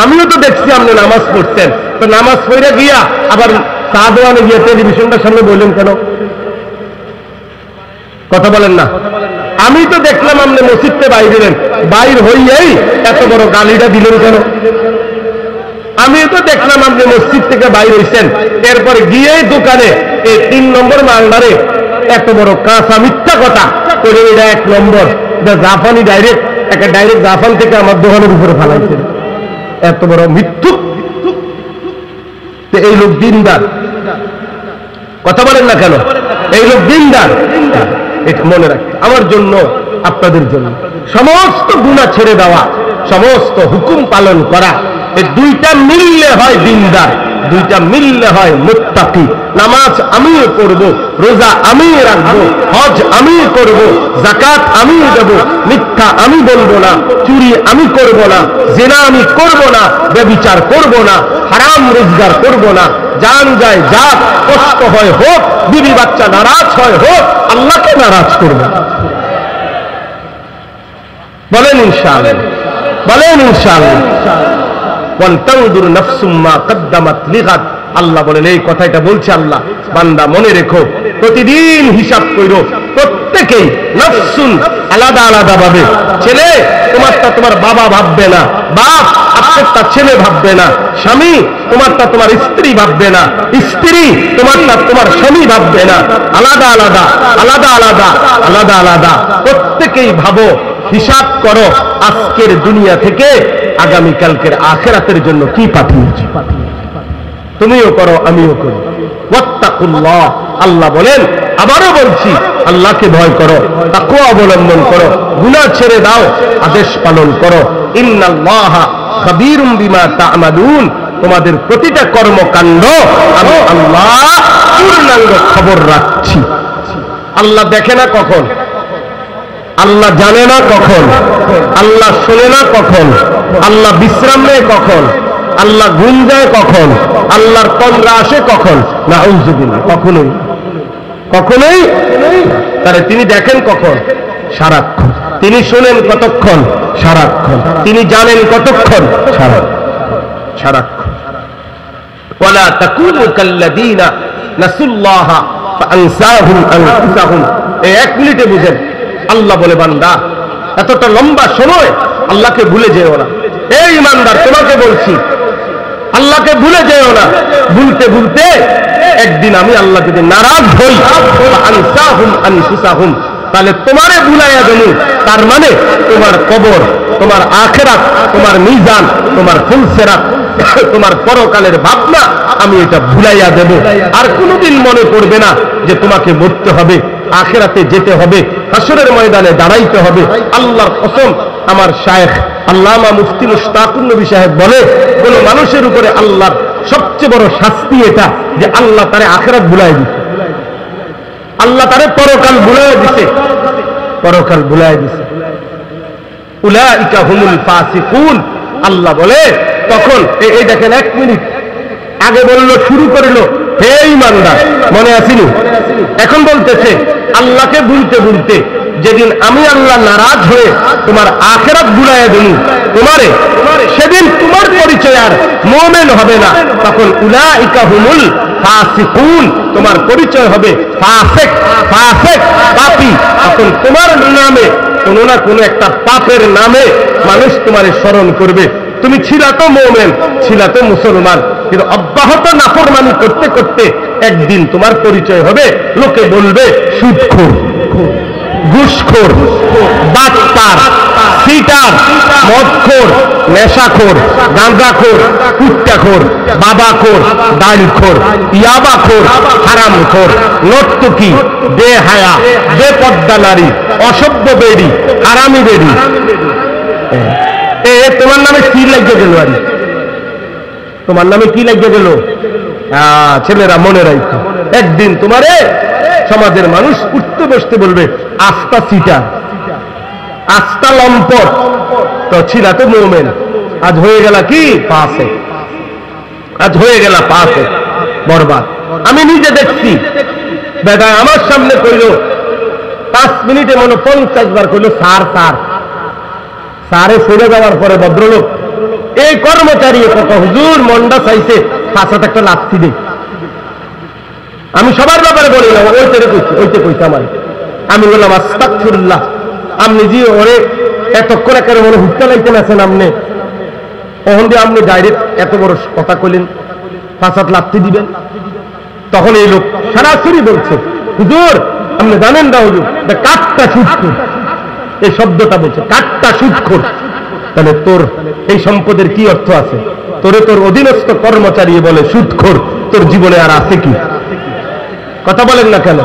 আমিও তো দেখছি আপনি নামাজ পড়ছেন, তো নামাজ পড়ে গিয়া আবার চা দোকানে গিয়ে টেলিভিশনটার সামনে বললেন কেন? কথা বলেন না। আমি তো দেখলাম আপনি মসজিদে বাইর দিলেন, বাইর হইয়াই এত বড় গালিটা দিলেন কেন? আমি তো দেখলাম আপনি মসজিদ থেকে বাইর হইছেন, এরপরে গিয়েই দোকানে এই 3 নম্বর মালদারে এত বড় কাঁচা মিথ্যা কথা করে, এটা 1 নম্বর জাপানি ডাইরেক্ট জাপান থেকে আমার দোকানের উপরে ফালাইছেন, এত বড় মিথ্যুক। এই লোক দিনদার, কথা বলেন না কেন? এই লোক দিনদার। এটা মনে রাখতে, আমার জন্য আপনাদের জন্য সমস্ত গুনাহ ছেড়ে দেওয়া, সমস্ত হুকুম পালন করা, এই দুইটা মিললে হয় দিনদার, দুইটা মিললে হয় মুত্তাকি। নামাজ আমি পড়ব, রোজা আমি রাখবো, হজ আমি করব, যাকাত আমি দেব, মিথ্যা আমি বলবো না, চুরি আমি করব না, জিনা আমি করব না, ব্যভিচার করব না, হারাম রোজগার করব না, জান যায় যাক, কষ্ট হয় হোক, বিবি বাচ্চা নারাজ হয় হোক, আল্লাহকে নারাজ করব। বলেন ইনশাআল্লাহ, বলেন ইনশাআল্লাহ। ওয়ালতানজুর নাফসুম মা কদ্দামাত লিগাদ। আল্লাহ বলেন, এই কথাটা বলছে আল্লাহ, বান্দা মনে রেখো, প্রতিদিন হিসাব কইরো, প্রত্যেকেই নাফসুন আলাদা আলাদা ভাবে। ছেলে তোমারটা তোমার বাবা ভাববে না, বাপ আপনারটা ছেলে ভাববে না, স্বামী তোমারটা তোমার স্ত্রী ভাববে না, স্ত্রী তোমারটা তোমার স্বামী ভাববে না। আলাদা আলাদা আলাদা আলাদা আলাদা আলাদা প্রত্যেকেই ভাবো, হিসাব করো, আজকের দুনিয়া থেকে আগামীকালকের আখিরাতের জন্য কি পাঠিয়েছি। তুমিও করো, আমিও করি। ওয়াত্তাকুল্লাহ, আল্লাহ বলেন, আবারও বলছি, আল্লাহকে ভয় করো, তাকওয়া অবলম্বন করো, গুনাহ ছেড়ে দাও, আদেশ পালন করো। ইন্নাল্লাহা খাবীরুম বিমা তা'মালুন, তোমাদের প্রতিটা কর্মকাণ্ড আমি আল্লাহ পূর্ণাঙ্গ খবর রাখছি। আল্লাহ দেখে না কখন, আল্লাহ জানে না কখন, আল্লাহ শোনে না কখন, আল্লাহ বিশ্রাম নেয় কখন, আল্লাহ ঘুম যায় কখন, আল্লাহর তন্দ্রা আসে কখন? নাউযুবিল্লাহ, কখনোই কখনোই। তাহলে তিনি দেখেন কখন? সারাক্ষণ। তিনি শোনেন কতক্ষণ? সারাক্ষণ। তিনি জানেন কতক্ষণ? সারাক্ষণ। ওয়ালা তাকুনু কাল্লাযীনা নাসুল্লাহা ফাআনসাহুম আনফুসাহুম। এই 1 মিনিটে বুঝেন, আল্লাহ বলে, বান্দা এতটা লম্বা সময় আল্লাহকে ভুলে যেও না। এই ইমানদার, তোমাকে বলছি, আল্লাহকে ভুলে যেও না। ভুলতে ভুলতে একদিন আমি আল্লাহ যদি নারাজ হই, আনসাহুম আনফুসাহুম, তাহলে তোমারে ভুলাইয়া দেব। তার মানে তোমার কবর, তোমার আখিরাত, তোমার মিজান, তোমার ফুলসেরাত, তোমার পরকালের ভাবনা আমি এটা ভুলাইয়া দেব। আর কোনোদিন মনে করবে না যে তোমাকে মরতে হবে, আখিরাতে যেতে হবে, হাসরের ময়দানে দাঁড়াইতে হবে। আল্লাহর কসম, আমার শায়েখ আল্লামা মুফতি মুশতাকুর নবী সাহেব বলে, কোন মানুষের উপরে আল্লাহর সবচেয়ে বড় শাস্তি এটা যে আল্লাহ তারে আখিরাত ভুলাই দিছে, আল্লাহ তারে পরকাল ভুলাই দিছে, পরকাল ভুলাই দিছে। উলাইকা হুমুল ফাসিকুন। আল্লাহ বলে, তখন এই দেখেন, 1 মিনিট আগে বললো, শুরু করলো, হে ঈমানদার, মনে আসেনি? এখন বলতেছে, আল্লাহকে ভুলতে ভুলতে যেদিন আমি আল্লাহ নারাজ হয়ে তোমার আখিরাত ভুলাইয়া দিই তোমারে, সেদিন তোমার পরিচয় আর মুমিন হবে না। তখন উলাইকা হুমুল ফাসিকুন, তোমার পরিচয় হবে ফাসিক, ফাসিক, পাপী। তখন তোমার নামে কোনো না কোনো একটা পাপের নামে মানুষ তোমারে স্মরণ করবে। তুমি ছিলা তো মুমিন, ছিলা তো মুসলমান, কিন্তু অব্যাহত নাফরমানি করতে করতে একদিন তোমার পরিচয় হবে, লোকে বলবে সুদখোর, ঘুষখোর, বাটপার, সিটার, মদখোর, নেশাখোর, গাঁজাখোর, কুত্তাখোর, বাবাখোর, ডালখোর, ইয়াবাখোর, হারামখোর, নর্তকী, বেহায়া, বেপর্দা নারী, অসভ্য বেড়ি, হারামি বেড়ি। তোমার নামে কি লাগিয়ে গেল? আর তোমার নামে কি লাগিয়ে গেল? ছেলেরা মনে রাখো, একদিন তোমারে সমাজের মানুষ উঠতে বসতে বলবে আস্তা সিটা, আস্তা লম্পট। তো ছিলা তো মুমিন, আজ হয়ে গেল কি পাশে, আজ হয়ে গেল পাশে, বরবাদ। আমি নিজে দেখছি, বেটা আমার সামনে কইল 5 মিনিটে মনে 50 বার কইল স্যার স্যার। স্যারে সরে যাওয়ার পরে ভদ্রলোক এই কর্মচারী কত হুজুর মন্ডা চাইছে ফাঁসাতে একটা লাথি দেই। আমি সবার ব্যাপারে বলি না, ওইতে কইছে আমার। আমি বললাম আস্তাগফিরুল্লাহ, আপনি জি ওরে এতক্ষণ একেবারে মনে হুট্টা লাইতেন আছেন আপনি, তখন দিয়ে আপনি ডাইরেক্ট এত বড় কথা কইলেন ফাঁসাত লাথি দিবেন। তখন এই লোক সরাসরি বলছে হুজুর আপনি জানেন না হুজুর কাঠটা সুদখোর, এই শব্দটা বলছে কাঠটা সুদখোর। তাহলে তোর এই সম্পদের কি অর্থ আছে? তোরে তোর অধীনস্থ কর্মচারী বলে সুদখোর, তোর জীবনে আর আছে কি? কথা বলেন না কেন?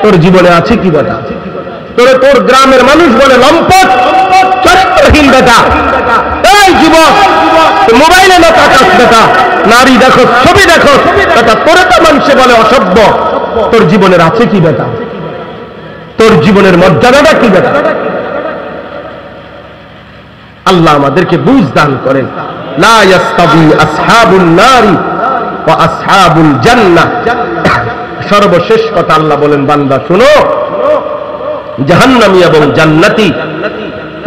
তোর জীবনে আছে কি বেটা? তোরে তোর গ্রামের মানুষ বলে লম্পট, চরিত্রহীন বেটা। এই যুবক মোবাইলে না তাকাস বেটা, নারী দেখো, ছবি দেখো বেটা, তোরে তো মানুষে বলে অসভ্য। তোর জীবনের আছে কি বেটা? তোর জীবনের মর্যাদাটা কি বেটা? আল্লাহ আমাদেরকে বুঝ দান করেন। লা ইয়াস্তাবি আসহাবুন নারি ওয়া আসহাবুল জান্নাহ। সর্বশেষ কথা আল্লাহ বলেন বান্দা শুনো, জাহান্নামী এবং জান্নাতি,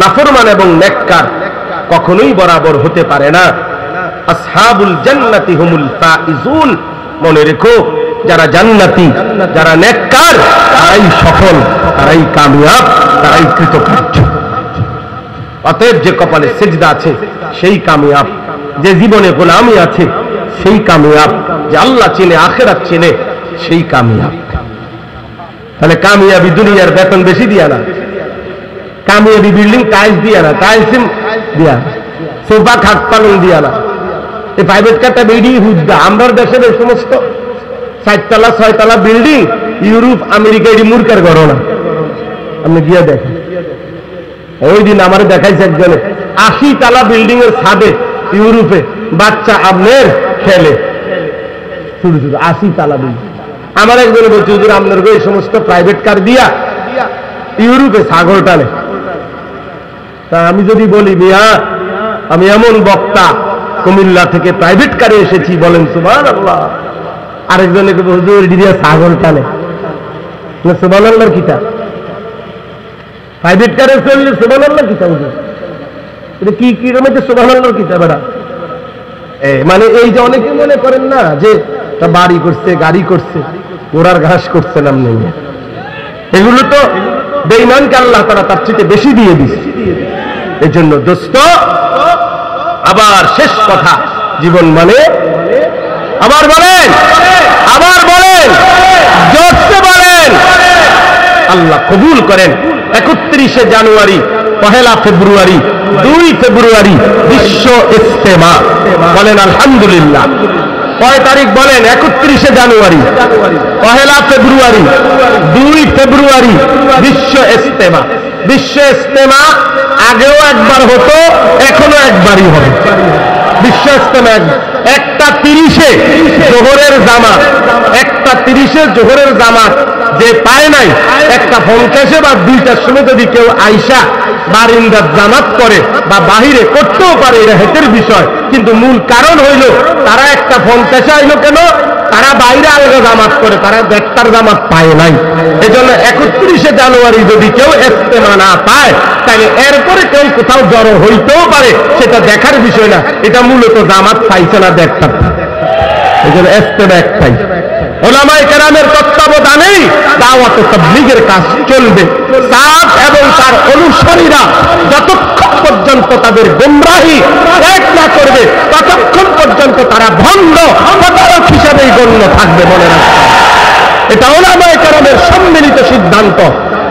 নাফরমান এবং নেককার কখনোই বরাবর হতে পারে না। আসহাবুল জান্নাতি হুমুল ফাইজুন। মনে রেখো, যারা জান্নাতি, যারা নেককার, তারাই সফল, তারাই কামিয়াব, তারাই কৃতকার্য। অতএব যে কপালে সেজদা আছে সেই কামিয়াব, যে জীবনে গোলামি আছে সেই কামিয়াব, যে আল্লাহ চিনে আখিরাত চিনে সেই কামিয়াব। তাহলে কামিয়াবি দুনিয়ার বেতন বেশি দিয়া না, কামিয়াবি বিল্ডিং টাইলস দিয়া না, টাইলস দিয়া, সোফা খাট পালং দিয়া না, এই প্রাইভেট কারটা বেরিয়ে হুদ্দা। আমরা দেশের এই সমস্ত 4 তলা 6 তলা বিল্ডিং ইউরোপ আমেরিকা এটি মূর্খের গণনা। আপনি গিয়ে দেখেন, ওই দিন আমার দেখাইছে একজনে 80 তলা বিল্ডিং এর ছাদে ইউরোপে বাচ্চা আপনার খেলে, শুধু শুধু 80 তলা বিল্ডিং। আমার একজনে বলছে হুজুর আপনার এই সমস্ত প্রাইভেট কার দিয়া ইউরোপে ছাগল টানে। তা আমি যদি বলি মিয়া আমি এমন বক্তা কুমিল্লা থেকে প্রাইভেট কারে এসেছি, বলেন সুবহানাল্লাহ। আরেকজনে হুজুর দিয়া ছাগল টানে, সুবহানাল্লাহর কিতা? প্রাইভেট কারে চললে সুবহানাল্লাহ কিতা হুজুর? এটা কি কি রকম সুবহানাল্লাহর কিতা বেড়া? মানে এই যে অনেকে মনে করেন না যে বাড়ি করছে, গাড়ি করছে, ঘোড়ার ঘাস করছে নাম নেই, এগুলো তো বেঈমানকে আল্লাহ তাআলা তার চেয়ে বেশি দিয়ে দিচ্ছে। এই জন্য দোস্ত, আবার শেষ কথা, জীবন মানে আবার বলেন জোরসে বলেন, আল্লাহ কবুল করেন। 31শে জানুয়ারি, 1 ফেব্রুয়ারি, 2 ফেব্রুয়ারি বিশ্ব ইজতেমা। বলেন আলহামদুলিল্লাহ। কয় তারিখ বলেন? 31শে জানুয়ারি, 1 ফেব্রুয়ারি, 2 ফেব্রুয়ারি বিশ্ব ইজতেমা। বিশ্ব ইজতেমা আগেও একবার হতো, এখনো একবারই হবে। বিশ্ব ইজতেমা 1:30-এ জোহরের জামাত, 1:30-এ জোহরের জামাত যে পায় নাই, 1:50 বা 2টার সময় যদি কেউ আইসা বারিন্দার জামাত করে বা বাহিরে করতেও পারে, এটা হেতের বিষয়। কিন্তু মূল কারণ হইল তারা 1:50 আইলো কেন? তারা বাইরে আলাদা জামাত করে, তারা দেখতার জামাত পায় নাই। এই জন্য 31শে জানুয়ারি যদি কেউ ইজতেমা না পায়, তাহলে এরপরে কেউ কোথাও জড়ো হইতেও পারে, সেটা দেখার বিষয় না। এটা মূলত জামাত পাইছে না, দেখতার। এই জন্য ইজতেমা একটাই। উলামায়ে কেরামের তত্ত্বাবধানেই দাওয়াত ও তাবলীগের কাজ চলবে। সাদ এবং তার অনুসারীরা যতক্ষণ পর্যন্ত তাদের গোমরাহি ত্যাগ না করবে, ততক্ষণ পর্যন্ত তারা ভণ্ড প্রতারক হিসেবেই গণ্য থাকবে। মনে রাখবেন, এটা উলামায়ে কেরামের সম্মিলিত সিদ্ধান্ত।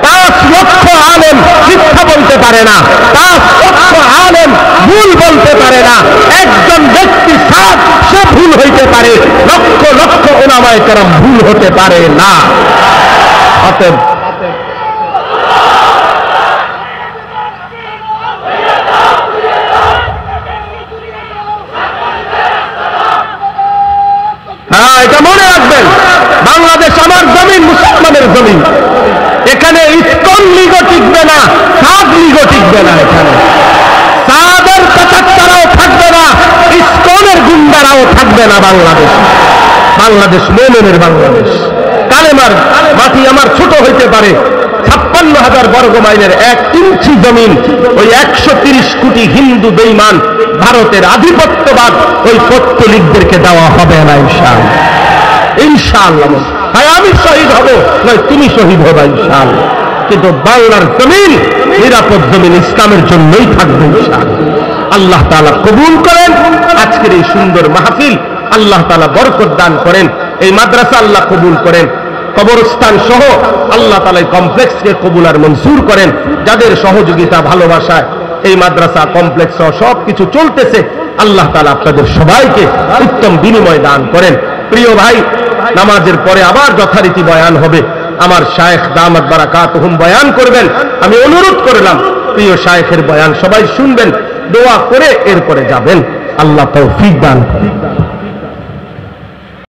5 লক্ষ আলেম মিথ্যা বলতে পারে না, 5 লক্ষ আলেম ভুল বলতে পারে না। একজন ব্যক্তি সাদ, সে ভুল হইতে পারে, লক্ষ লক্ষ উলামায়ে কেরাম ভুল হতে পারে না। অতএব এটা মনে রাখবেন, বাংলাদেশ আমার জমিন, মুসলমানের জমিন। এখানে ইসকন লীগও টিকবে না, সাদ লীগও টিকবে না। এখানে সাদের পেছাত্তারাও থাকবে না, ইসকনের গুন্ডারাও থাকবে না। বাংলাদেশ মুমিনের বাংলাদেশ। কালেমার মাটি আমার ছোট হইতে পারে, 56,000 বর্গ মাইলের 1 ইঞ্চি জমিন, ওই 130 কোটি হিন্দু বেঈমান ভারতের আধিপত্যবাদ ওই পত্তলিকদেরকে দেওয়া হবে না ইনশাআল্লাহ। ইনশাআল্লাহ হয় আমি শহীদ হব, নয় তুমি শহীদ হবা ইনশাআল্লাহ। কিন্তু বাংলার জমিন নিরাপদ জমিন ইসলামের জন্যই থাকবে ইনশাআল্লাহ। আল্লাহ তাআলা কবুল করেন আজকের এই সুন্দর মাহফিল, আল্লাহ তাআলা বরকত দান করেন, এই মাদ্রাসা আল্লাহ কবুল করেন, কবরস্থান সহ আল্লাহ তাআলা এই কমপ্লেক্সকে কবুল আর মঞ্জুর করেন। যাদের সহযোগিতা ভালোবাসায় এই মাদ্রাসা কমপ্লেক্স সহ সবকিছু চলতেছে, আল্লাহ তাআলা আপনাদের সবাইকে উত্তম বিনিময় দান করেন। প্রিয় ভাই, নামাজের পরে আবার যথারীতি বয়ান হবে, আমার শায়েখ দামাত বারাকাতুহুম বয়ান করবেন। আমি অনুরোধ করলাম প্রিয় শায়েখের বয়ান সবাই শুনবেন, দোয়া করে এরপরে যাবেন। আল্লাহ তৌফিক দান করেন।